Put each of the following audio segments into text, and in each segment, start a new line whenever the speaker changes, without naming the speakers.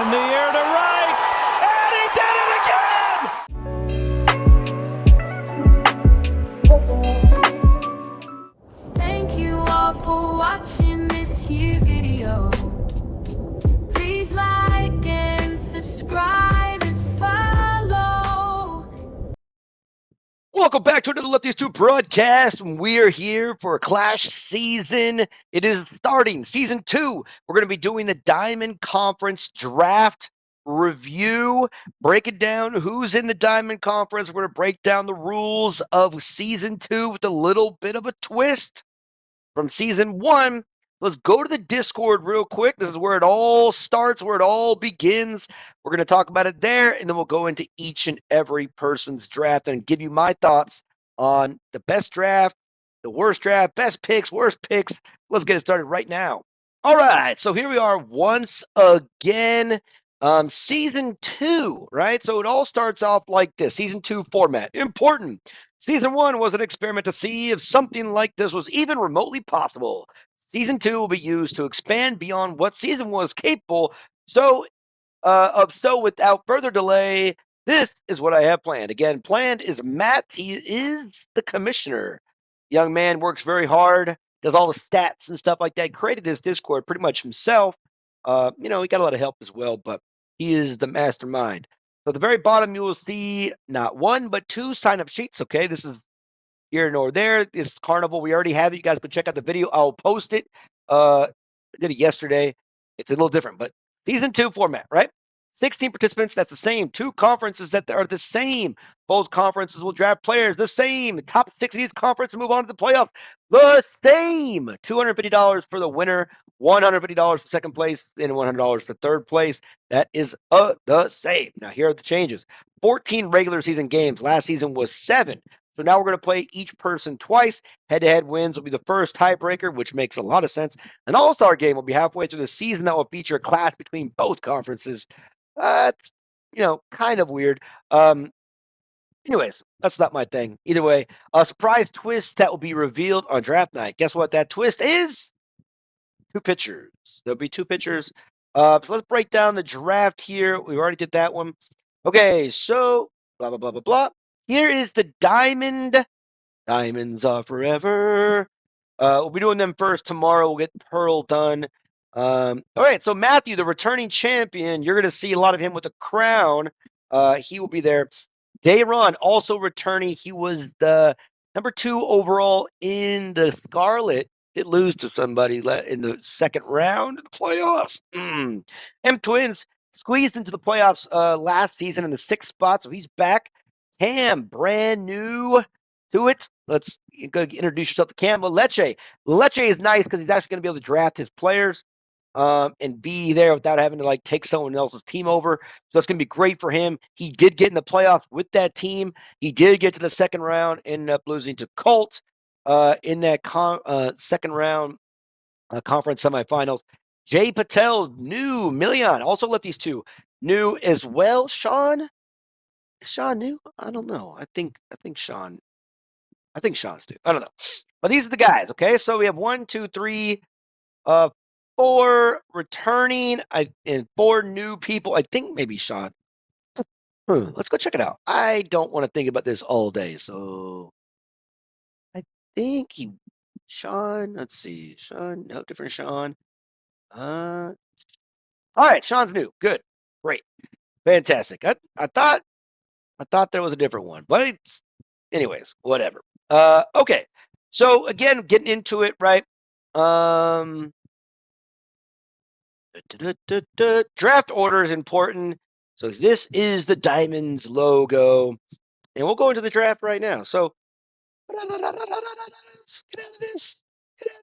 In the air to right, and he did it again!
Thank you all for watching this here video. Please like and subscribe and follow.
Welcome back to another Lefties 2 broadcast. We are here for Clash season. It is starting season 2. We're going to be doing the Diamond Conference draft review, breaking down who's in the Diamond Conference. We're going to break down the rules of season 2 with a little bit of a twist from season 1. Let's go to the Discord real quick. This is where it all starts, where it all begins. We're going to talk about it there, and then we'll go into each and every person's draft and give you my thoughts on the best draft, the worst draft, best picks, worst picks. Let's get it started right now. All right, so here we are once again. Season 2, right? So it all starts off like this. Season 2 format. Important. Season 1 was an experiment to see if something like this was even remotely possible. Season 2 will be used to expand beyond what Season 1 was capable. So without further delay, this is what I have planned. Again, planned is Matt. He is the commissioner. Young man works very hard, does all the stats and stuff like that. Created this Discord pretty much himself. He got a lot of help as well, but he is the mastermind. So at the very bottom, you will see not one, but 2 sign-up sheets. Okay, this is here nor there. This carnival, we already have it. You guys can check out the video. I'll post it. I did it yesterday. It's a little different, but season 2 format, right? 16 participants, that's the same. 2 conferences that are the same. Both conferences will draft players the same. The top 6 of each conference will move on to the playoffs the same. $250 for the winner, $150 for second place, and $100 for third place. That is the same. Now, here are the changes. 14 regular season games. Last season was 7. So now we're going to play each person twice. Head-to-head wins will be the first tiebreaker, which makes a lot of sense. An all-star game will be halfway through the season that will feature a clash between both conferences. It's, kind of weird. Anyways, that's not my thing. Either way, a surprise twist that will be revealed on draft night. Guess what that twist is? 2 pitchers. There'll be 2 pitchers. So let's break down the draft here. We already did that one. Okay, so blah, blah, blah, blah, blah. Here is the Diamond. Diamonds are forever. We'll be doing them first tomorrow. We'll get Pearl done. All right, so Matthew, the returning champion, you're going to see a lot of him with a crown. He will be there. Dron, also returning. He was the number 2 overall in the Scarlet. Did lose to somebody in the second round of the playoffs. M Twins squeezed into the playoffs last season in the 6th spot, so he's back. Cam, brand new to it. Let's go introduce yourself to Cam. Leche. Leche is nice because he's actually going to be able to draft his players and be there without having to take someone else's team over. So it's going to be great for him. He did get in the playoffs with that team. He did get to the second round, ended up losing to Colt in that second round conference semifinals. Jay Patel, new. Milan, also Lefties 2, new as well. Shawn? Is Shawn new? I don't know. I think Shawn's new. I don't know. But these are the guys, okay? So we have 1, 2, 3, 4 returning and 4 new people. I think maybe Shawn. Let's go check it out. I don't want to think about this all day, so I think Shawn. Let's see, Shawn. No, different Shawn. All right, Shawn's new. Good, great, fantastic. I thought there was a different one, but anyways, whatever. Okay. So again, getting into it, right? Draft order is important. So this is the Diamonds logo, and we'll go into the draft right now. So get out of this. Get out of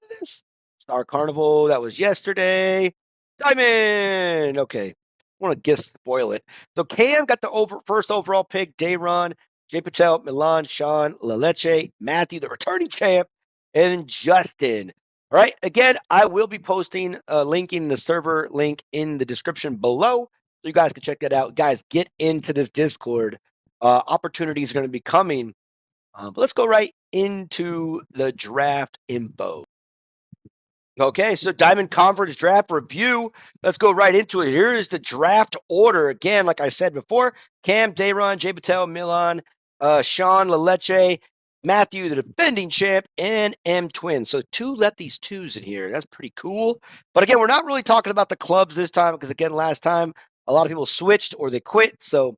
this. Star Carnival, that was yesterday. Diamond. Okay. I want to guess spoil it. So Cam got the first overall pick. Dron, Jay Patel, Milan, Shawn, Leche, Matthew, the returning champ, and Justin. All right. Again, I will be posting linking the server link in the description below, so you guys can check that out. Guys, get into this Discord. Opportunities are going to be coming. But let's go right into the draft info. Okay, so Diamond Conference draft review. Let's go right into it. Here is the draft order. Again, like I said before, Cam, Dron, Jay Patel, Milan, Shawn, Leleche, Matthew, the defending champ, and M Twin. So two lefties twos in here. That's pretty cool. But again, we're not really talking about the clubs this time because, again, last time a lot of people switched or they quit. So,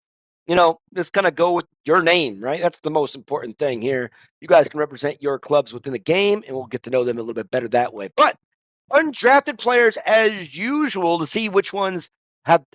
just kind of go with your name, right? That's the most important thing here. You guys can represent your clubs within the game, and we'll get to know them a little bit better that way. But undrafted players as usual to see which ones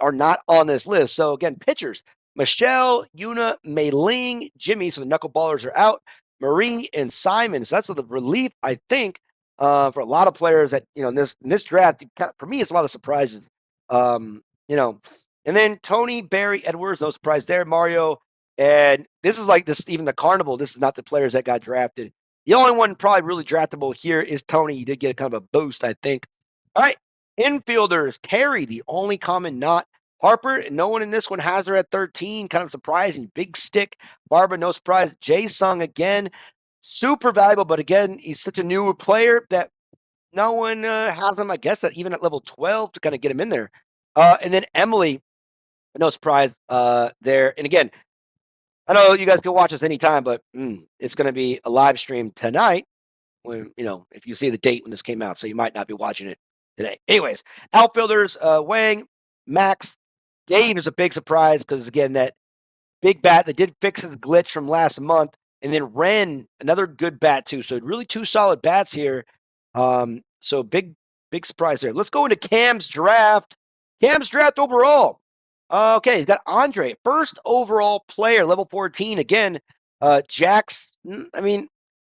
are not on this list. So again, pitchers: Michelle, Yuna, Mei Ling, Jimmy. So the knuckleballers are out. Marie and Simon. So that's the relief, I think, for a lot of players that in this draft. For me, it's a lot of surprises. Um, you know, and then Tony, Barry, Edwards. No surprise there. Mario, and this is like this. Even the carnival. This is not the players that got drafted. The only one probably really draftable here is Tony. He did get a kind of a boost, I think. All right. Infielders, Terry, the only common not. Harper, no one in this one has her at 13. Kind of surprising. Big stick. Barbara, no surprise. Jay Sung again. Super valuable, but again, he's such a new player that no one has him, I guess, that even at level 12 to kind of get him in there. And then Emily, no surprise there. And again, I know you guys can watch us anytime, but it's going to be a live stream tonight when if you see the date when this came out, so you might not be watching it today. Anyways, outfielders: Wang, Max, Dave is a big surprise because again that big bat that did fix his glitch from last month, and then Ren, another good bat too. So really two solid bats here. So big surprise there. Let's go into Cam's draft. Cam's draft overall. Okay, he's got Andre, first overall player, level 14. Again, Jack's. I mean,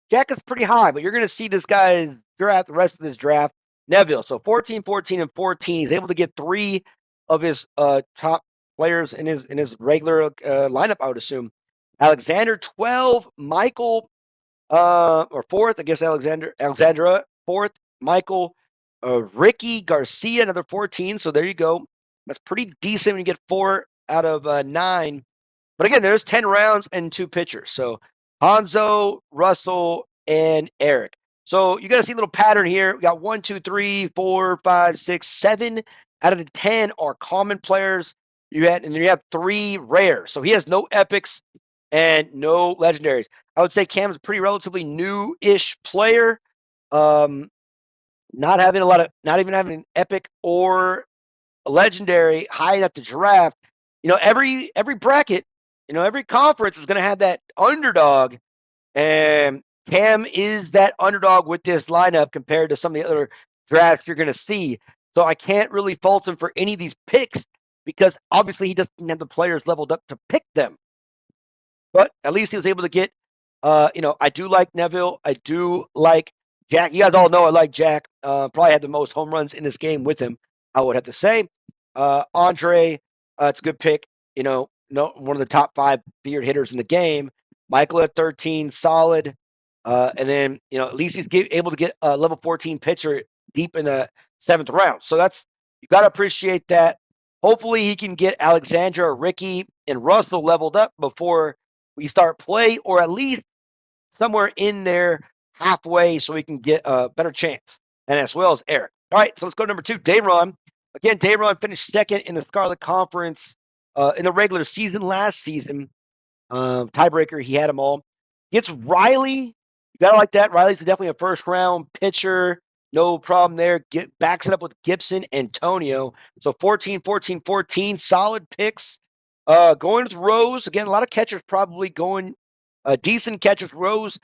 Jack is pretty high, but you're going to see this guy's draft, the rest of his draft. Neville, so 14, 14, and 14. He's able to get three of his top players in his regular lineup, I would assume. Alexander, 12. Michael, or fourth, I guess Alexandra, fourth. Michael, Ricky Garcia, another 14. So there you go. That's pretty decent when you get 4 out of 9. But again, there's 10 rounds and 2 pitchers. So Hanzo, Russell, and Eric. So you got to see a little pattern here. We got 1, 2, 3, 4, 5, 6, 7 out of the 10 are common players. And then you have 3 rare. So he has no epics and no legendaries. I would say Cam's a pretty relatively new-ish player. Not even having an epic or a legendary high enough to draft. Every bracket, every conference is going to have that underdog, and Cam is that underdog with this lineup compared to some of the other drafts you're going to see. So I can't really fault him for any of these picks because obviously he doesn't have the players leveled up to pick them. But at least he was able to get, I do like Neville. I do like Jack. You guys all know I like Jack. Probably had the most home runs in this game with him, I would have to say. Andre, it's a good pick. No, one of the top 5 feared hitters in the game. Michael at 13, solid. And then, at least he's able to get a level 14 pitcher deep in the 7th round. So you got to appreciate that. Hopefully he can get Alexandra, Ricky, and Russell leveled up before we start play, or at least somewhere in there halfway so we can get a better chance. And as well as Eric. All right, so let's go to number 2, Dayron. Again, Dayron finished second in the Scarlet Conference in the regular season last season. Tiebreaker, he had them all. Gets Riley. You got to like that. Riley's definitely a first round pitcher. No problem there. Backs it up with Gibson, Antonio. So 14, 14, 14. Solid picks. Going with Rose. Again, a lot of catchers probably going decent catchers. Rose,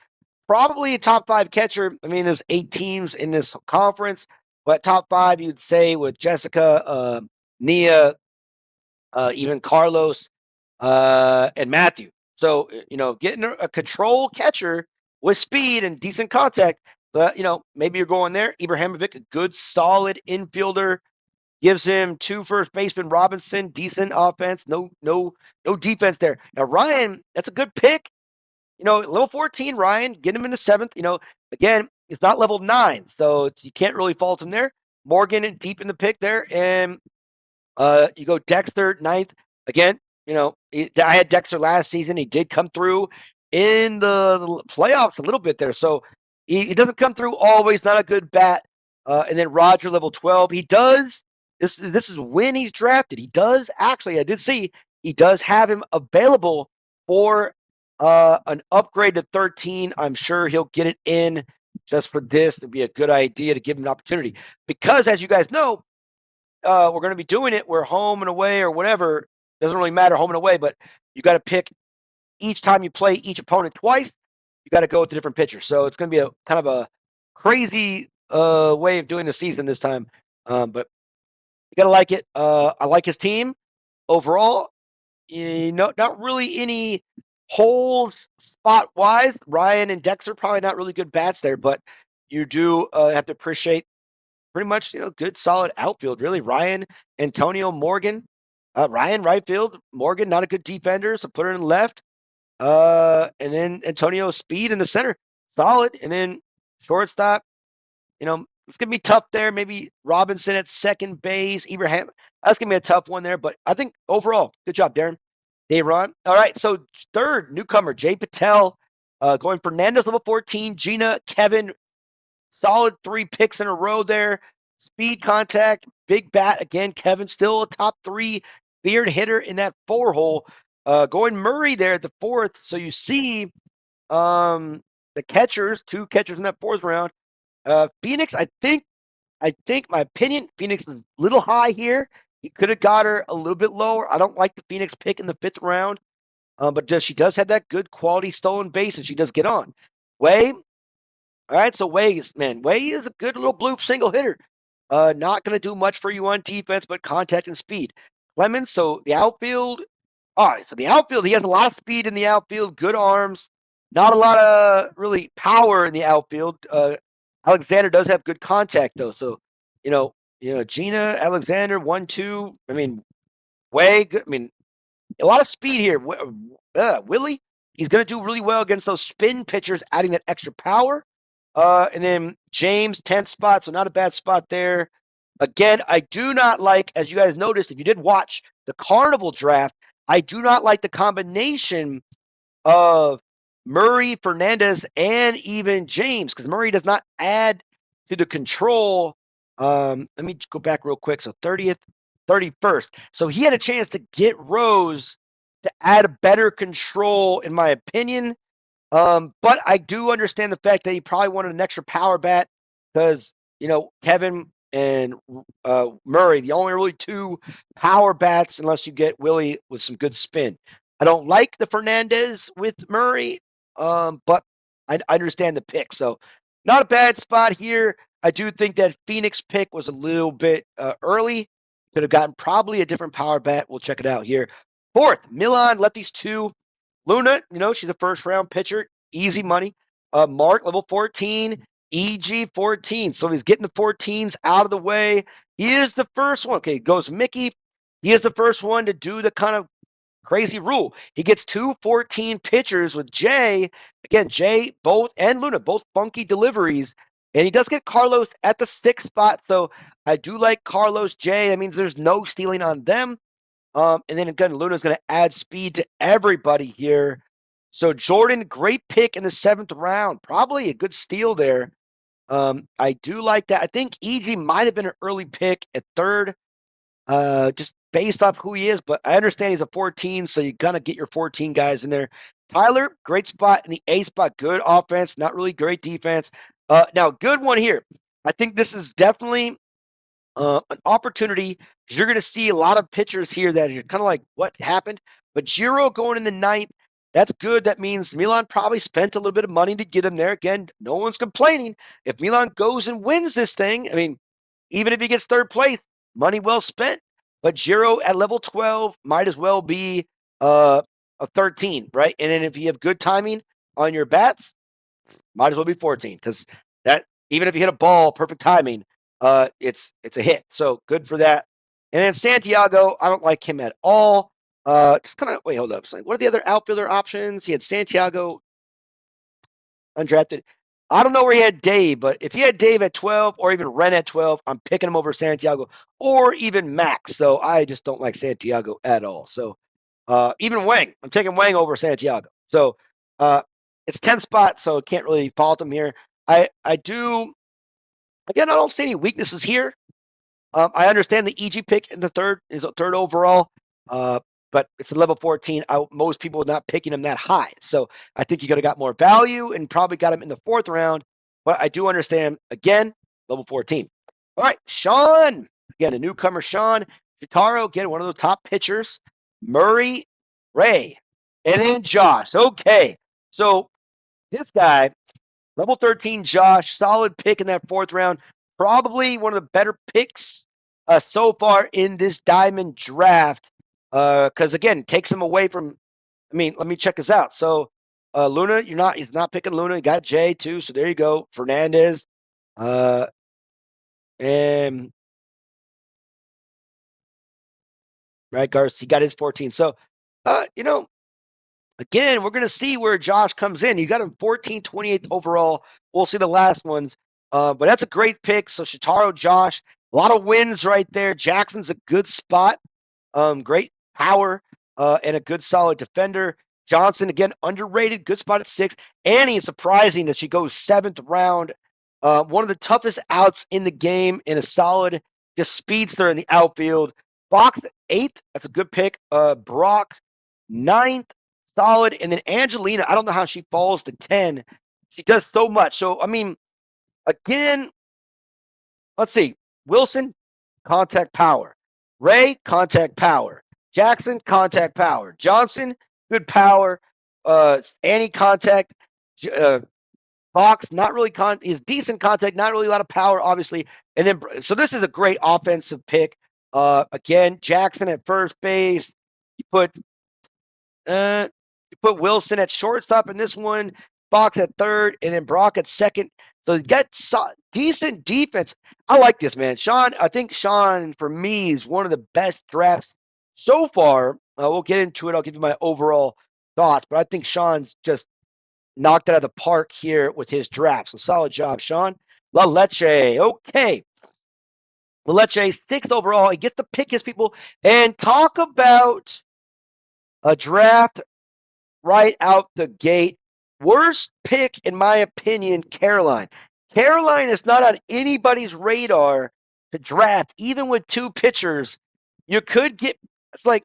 probably a top 5 catcher. I mean, there's 8 teams in this conference, but top 5, you'd say, with Jessica, Nia, even Carlos, and Matthew. So, getting a control catcher with speed and decent contact, but, maybe you're going there. Ibrahimovic, a good, solid infielder, gives him 2 first baseman. Robinson, decent offense, no defense there. Now, Ryan, that's a good pick. Level 14, Ryan, get him in the 7th. Again, it's not level 9, so you can't really fault him there. Morgan deep in the pick there, and you go Dexter, 9th. Again, I had Dexter last season. He did come through in the playoffs a little bit there. So he doesn't come through always. Not a good bat. And then Roger, level 12. He does, this is when he's drafted. He does actually, I did see, he does have him available for an upgrade to 13. I'm sure he'll get it in just for this. It'd be a good idea to give him an opportunity. Because as you guys know, we're going to be doing it. We're home and away or whatever. Doesn't really matter, home and away, but you got to pick each time you play each opponent twice. You got to go with a different pitcher. So it's going to be a kind of a crazy way of doing the season this time. But you got to like it. I like his team overall. Not really any holes spot wise. Ryan and Dexter probably not really good bats there, but you do have to appreciate pretty much good solid outfield. Really, Ryan, Antonio, Morgan, Ryan right field, Morgan not a good defender, so put her in the left. And then Antonio Speed in the center, solid, and then shortstop. It's gonna be tough there. Maybe Robinson at second base. Abraham. That's gonna be a tough one there. But I think overall, good job, Darren. Ron. All right. So third newcomer, Jay Patel, going Fernandez level 14, Gina, Kevin, solid 3 picks in a row there. Speed, contact, big bat again. Kevin still a top 3 beard hitter in that 4 hole. Going Murray there at the 4th. So you see the catchers, 2 catchers in that 4th round. Phoenix, I think my opinion, Phoenix is a little high here. He could have got her a little bit lower. I don't like the Phoenix pick in the 5th round, but she does have that good quality stolen base, and she does get on. Way, all right, so Way is a good little blue single hitter. Not going to do much for you on defense, but contact and speed. Clemens, so the outfield, all right, so the outfield, he has a lot of speed in the outfield, good arms, not a lot of really power in the outfield. Alexander does have good contact though, so Gina, Alexander, 1-2. I mean, way good. I mean, a lot of speed here. Willie, he's going to do really well against those spin pitchers, adding that extra power. And then James, 10th spot, so not a bad spot there. Again, I do not like, as you guys noticed, if you did watch the Carnival draft, I do not like the combination of Murray, Fernandez, and even James, because Murray does not add to the control. Let me go back real quick. So 30th, 31st. So he had a chance to get Rose to add a better control, in my opinion. But I do understand the fact that he probably wanted an extra power bat because, Kevin and Murray, the only really 2 power bats, unless you get Willie with some good spin. I don't like the Fernandez with Murray, but I understand the pick. So not a bad spot here. I do think that Phoenix pick was a little bit early. Could have gotten probably a different power bat. We'll check it out here. 4th, Milan, lefties 2. Luna, she's a first round pitcher, easy money. Mark, level 14, EG 14. So he's getting the 14s out of the way. He is the first one. Okay, goes Mickey. He is the first one to do the kind of crazy rule. He gets 2 14 pitchers with Jay. Again, Jay, both, and Luna, both funky deliveries. And he does get Carlos at the 6th spot. So I do like Carlos, Jay. That means there's no stealing on them. And then again, Luna's going to add speed to everybody here. So Jordan, great pick in the 7th round. Probably a good steal there. I do like that. I think EG might have been an early pick at 3rd, just based off who he is. But I understand he's a 14, so you're going to get your 14 guys in there. Tyler, great spot in the A spot. Good offense, not really great defense. Now, good one here. I think this is definitely an opportunity because you're going to see a lot of pitchers here that are kind of like, what happened? But Giro going in the 9th, that's good. That means Milan probably spent a little bit of money to get him there. Again, no one's complaining. If Milan goes and wins this thing, I mean, even if he gets 3rd place, money well spent. But Giro at level 12 might as well be a 13, right? And then if you have good timing on your bats, might as well be 14 because that even if you hit a ball, perfect timing, it's a hit. So good for that. And then Santiago, I don't like him at all. Just kind of wait, hold up. What are the other outfielder options? He had Santiago, undrafted. I don't know where he had Dave, but if he had Dave at 12 or even Ren at 12, I'm picking him over Santiago or even Max. So I just don't like Santiago at all. So even Wang, I'm taking Wang over Santiago. So it's 10th spot, so can't really fault him here. I do Again, I don't see any weaknesses here. I understand the EG pick in the third is a third overall, but it's a level 14. Most people are not picking him that high. So I think you could have got more value and probably got him in the fourth round. But I do understand, again, level 14. All right, Shawn. Again, a newcomer, Shawn. Shitaro, again, one of the top pitchers. Murray, Ray, and then Josh. Okay. So this guy, level 13, Josh, solid pick in that fourth round. Probably one of the better picks so far in this diamond draft. Because again, takes him away from. I mean, let me check this out. So, Luna, he's not picking Luna. He got Jay too. So there you go. Fernandez. Uh, and right, Garcia got his 14. So, you know, again, we're going to see where Josh comes in. You got him 14, 28th overall. We'll see the last ones. But that's a great pick. So Shitaro, Josh, a lot of wins right there. Jackson's a good spot. Great power and a good solid defender. Johnson, again, underrated, good spot at 6. Annie is surprising that she goes 7th round. One of the toughest outs in the game in a solid, just speedster in the outfield. Fox, 8th, that's a good pick. Brock, 9th, solid. And then Angelina, I don't know how she falls to 10. She does so much. So, I mean, again, let's see. Wilson, contact power. Ray, contact power. Jackson, contact power. Johnson, good power. Annie, contact. Uh, Fox, not really is decent contact, not really a lot of power, obviously. And then, so this is a great offensive pick. Again, Jackson at first base. You put uh, you put Wilson at shortstop in this one, Fox at third, and then Brock at second. So you got decent defense. I like this, man. Shawn, I think Shawn, for me, is one of the best drafts so far. We'll get into it. I'll give you my overall thoughts, but I think Shawn's just knocked it out of the park here with his draft. So solid job, Shawn. La Leche. Okay. La Leche, 6th overall. He gets to pick his people and talk about a draft right out the gate. Worst pick, in my opinion, Caroline. Caroline is not on anybody's radar to draft, even with 2 pitchers. You could get, it's like,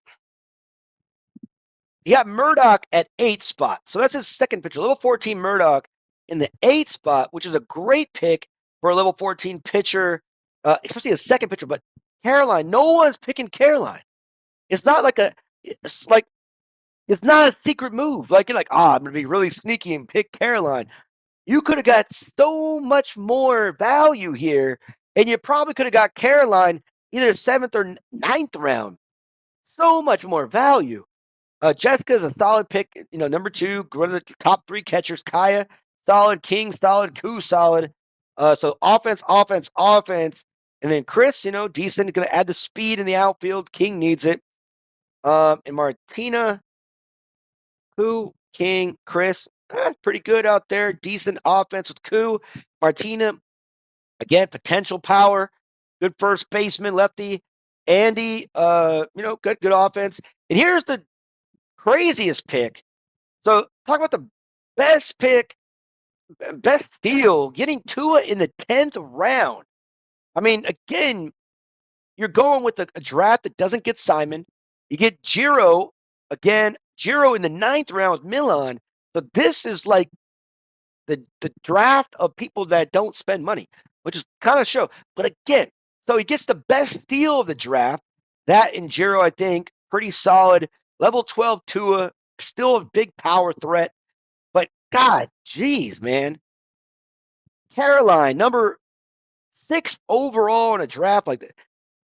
you got Murdoch at 8th spot. So that's his second pitcher. Level 14 Murdoch in the 8th spot, which is a great pick for a level 14 pitcher, especially a second pitcher. But Caroline, no one's picking Caroline. It's not like it's not a secret move. Like, you're like, I'm going to be really sneaky and pick Caroline. You could have got so much more value here, and you probably could have got Caroline either 7th or 9th round. So much more value. Jessica's a solid pick. Number 2, one of the top 3 catchers. Kaya, solid. King, solid. Koo, solid. So offense, offense, offense. And then Chris, decent. Going to add the speed in the outfield. King needs it. And Martina, Koo, King, Chris, pretty good out there. Decent offense with Koo. Martina, again, potential power. Good first baseman, lefty. Andy, good offense. And here's the craziest pick. So talk about the best pick, best steal, getting Tua in the 10th round. I mean, again, you're going with a draft that doesn't get Simon. You get Giro, again, Giro in the 9th round with Milan. So this is like the draft of people that don't spend money, which is kind of show. But again, so he gets the best steal of the draft. That in Giro, I think, pretty solid. Level 12 Tua, still a big power threat. But God, geez, man. Caroline, number 6 overall in a draft like that.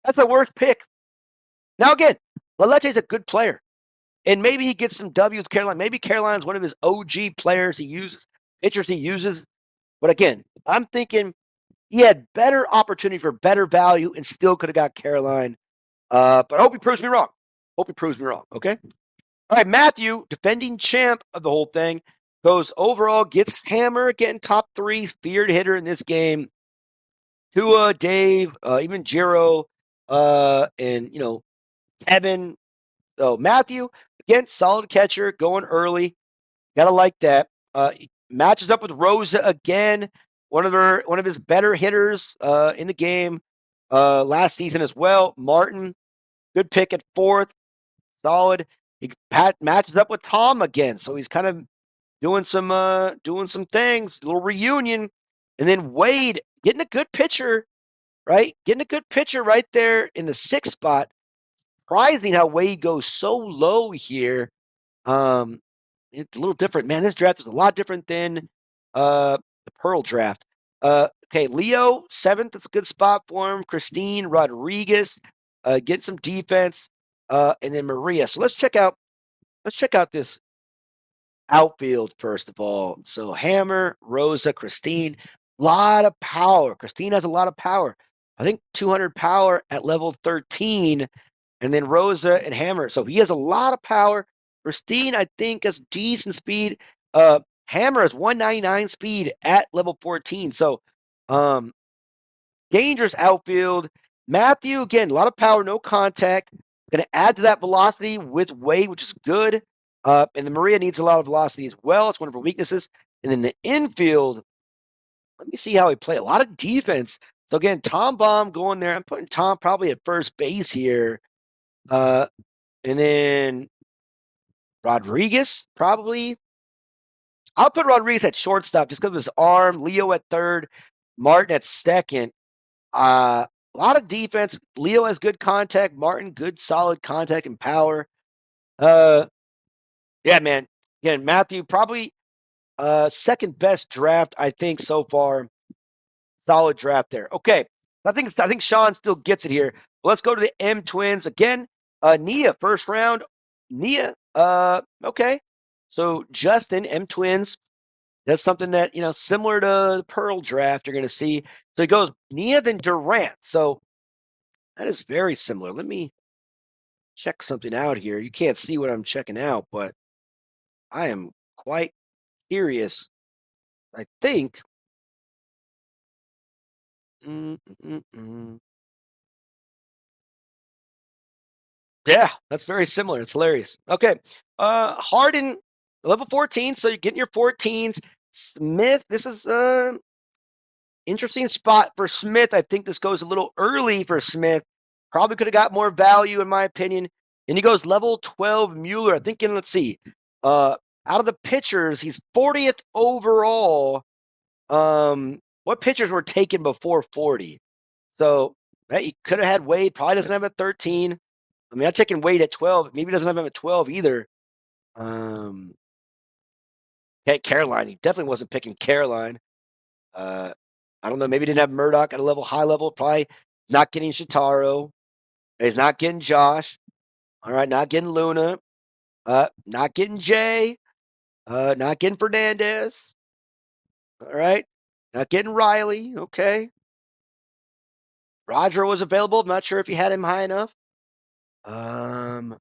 That's the worst pick. Now, again, Leleche's a good player. And maybe he gets some W's with Caroline. Maybe Caroline's one of his OG players he uses, pitchers he uses. But again, I'm thinking he had better opportunity for better value and still could have got Caroline. But I hope he proves me wrong. Hope he proves me wrong. Okay. All right, Matthew, defending champ of the whole thing, goes overall, gets hammer again, top 3, feared hitter in this game. Tua, Dave, even Jiro, and Kevin. So Matthew, again, solid catcher, going early. Gotta like that. Matches up with Rosa again. one of his better hitters in the game last season as well. Martin, good pick at fourth, solid. Pat matches up with Tom again, so he's kind of doing some things, a little reunion. And then Wade getting a good pitcher, right? Getting a good pitcher right there in the sixth spot. Surprising how Wade goes so low here. Um, it's a little different, man. This draft is a lot different than the Pearl draft. Okay, Leo seventh. That's a good spot for him. Christine Rodriguez, get some defense, and then Maria. So let's check out this outfield first of all. So Hammer, Rosa, Christine, lot of power. Christine has a lot of power. I think 200 power at level 13, and then Rosa and Hammer. So he has a lot of power. Christine, I think, has decent speed. Hammer has 199 speed at level 14. So um, dangerous outfield. Matthew, again, a lot of power, no contact. Going to add to that velocity with Wade, which is good. And then Maria needs a lot of velocity as well. It's one of her weaknesses. And then the infield, let me see how he play. A lot of defense. So again, Tom Baum going there. I'm putting Tom probably at first base here. And then Rodriguez, probably. I'll put Rodriguez at shortstop just because of his arm. Leo at third. Martin at second. A lot of defense. Leo has good contact. Martin, good solid contact and power. Uh, yeah, man. Again, Matthew, probably second best draft, I think, so far. Solid draft there. Okay. I think Shawn still gets it here. Let's go to the M twins. Again, Nia, first round. Nia, okay. So Justin, M twins. That's something that, similar to the Pearl draft, you're going to see. So he goes Nia, then Durant. So that is very similar. Let me check something out here. You can't see what I'm checking out, but I am quite curious. I think. Mm, mm, mm. Yeah, that's very similar. It's hilarious. Okay. Harden, level 14. So you're getting your 14s. Smith, this is interesting spot for Smith. I think this goes a little early for Smith. Probably could have got more value, in my opinion. And he goes level 12 Mueller. I think, let's see. Out of the pitchers, he's 40th overall. What pitchers were taken before 40? So he could have had Wade. Probably doesn't have a 13. I mean, I'm taking Wade at 12. Maybe doesn't have him at 12 either. Um, okay, Caroline. He definitely wasn't picking Caroline. Uh, I don't know. Maybe didn't have Murdoch at a high level. Probably not getting Shitaro. He's not getting Josh. All right, not getting Luna. Not getting Jay. Not getting Fernandez. All right, not getting Riley. Okay. Roger was available. I'm not sure if he had him high enough. And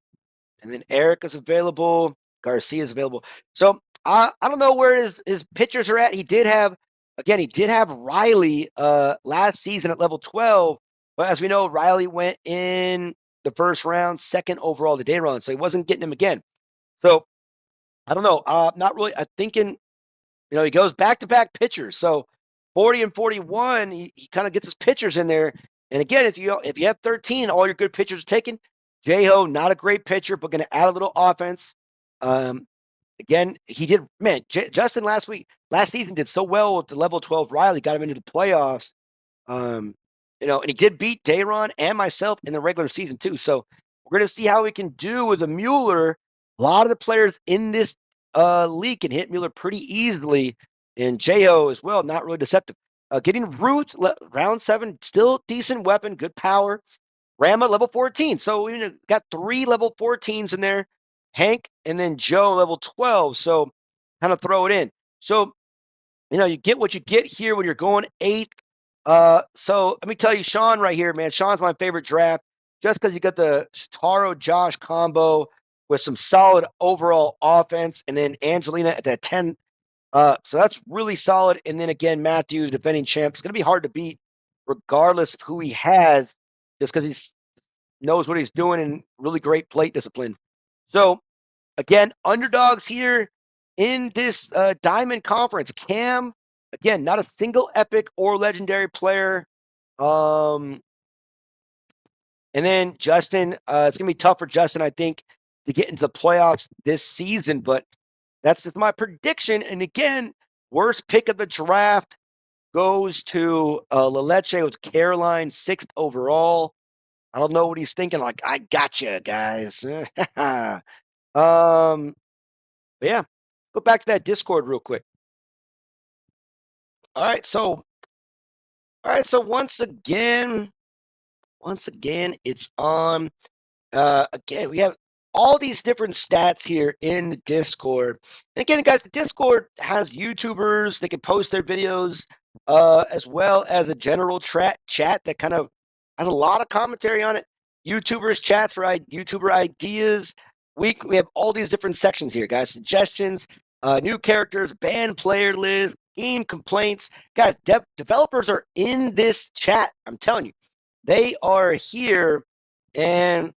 then Eric is available. Garcia is available. So I don't know where his pitchers are at. He did have Riley last season at level 12, but as we know, Riley went in the first round, second overall to Dayron, so he wasn't getting him again. So I don't know. Not really. I'm thinking, he goes back to back pitchers. So 40 and 41, he kind of gets his pitchers in there. And again, if you have 13, all your good pitchers are taken. J-Ho, not a great pitcher, but going to add a little offense. Again, he did, man, Justin last season did so well with the level 12 Riley, got him into the playoffs. And he did beat Dayron and myself in the regular season too. So we're going to see how we can do with a Mueller. A lot of the players in this league can hit Mueller pretty easily, and Jo as well, not really deceptive. Getting Root, round 7, still decent weapon, good power. Rama, level 14. So we got 3 level 14s in there. Hank, and then Joe, level 12. So kind of throw it in. So, you get what you get here when you're going 8th. So let me tell you, Shawn right here, man. Shawn's my favorite draft just because you got the Taro Josh combo with some solid overall offense, and then Angelina at that 10. So that's really solid. And then again, Matthew, the defending champ, it's going to be hard to beat regardless of who he has, just because he knows what he's doing and really great plate discipline. So again, underdogs here in this Diamond Conference. Cam Again, not a single epic or legendary player. And then Justin, it's going to be tough for Justin, I think, to get into the playoffs this season, but that's just my prediction. And again, worst pick of the draft goes to Leleche with Caroline, 6th overall. I don't know what he's thinking. Like, I got you, guys. But yeah, go back to that Discord real quick. All right, so once again, it's on. Again, we have all these different stats here in the Discord. And again, guys, the Discord has YouTubers. They can post their videos, as well as a general chat that kind of has a lot of commentary on it. YouTubers chats for YouTuber ideas. We have all these different sections here, guys. Suggestions, new characters, banned player list, game complaints. Guys, developers are in this chat. I'm telling you, they are here. And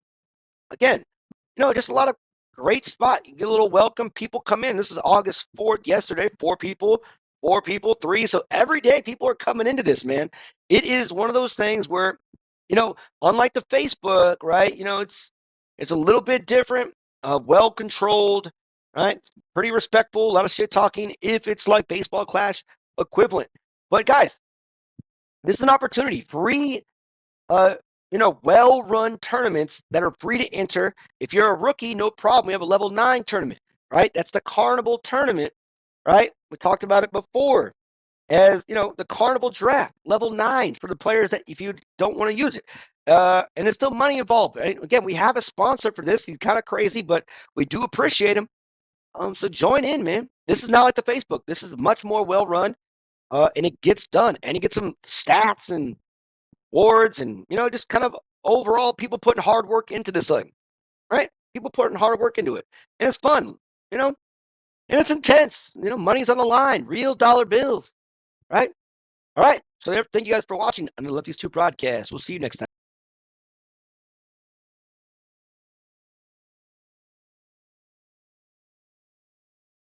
again, just a lot of great spot. You get a little welcome. People come in. This is August 4th, yesterday, 4 people, 3. So every day people are coming into this, man. It is one of those things where, unlike the Facebook, right? It's a little bit different, well controlled, right? Pretty respectful, a lot of shit talking if it's like baseball clash equivalent. But guys, this is an opportunity. Free well-run tournaments that are free to enter. If you're a rookie, no problem. We have a level 9 tournament, right? That's the Carnival tournament, right? We talked about it before. As the Carnival draft, level 9 for the players that if you don't want to use it. And there's still money involved. Right? Again, we have a sponsor for this. He's kind of crazy, but we do appreciate him. So join in, man. This is not like the Facebook. This is much more well-run, and it gets done. And you get some stats and awards and just kind of overall people putting hard work into this thing, right? People putting hard work into it, and it's fun, and it's intense. Money's on the line, real dollar bills, right? All right. So thank you guys for watching on the Lefties 2 broadcast. We'll see you next time.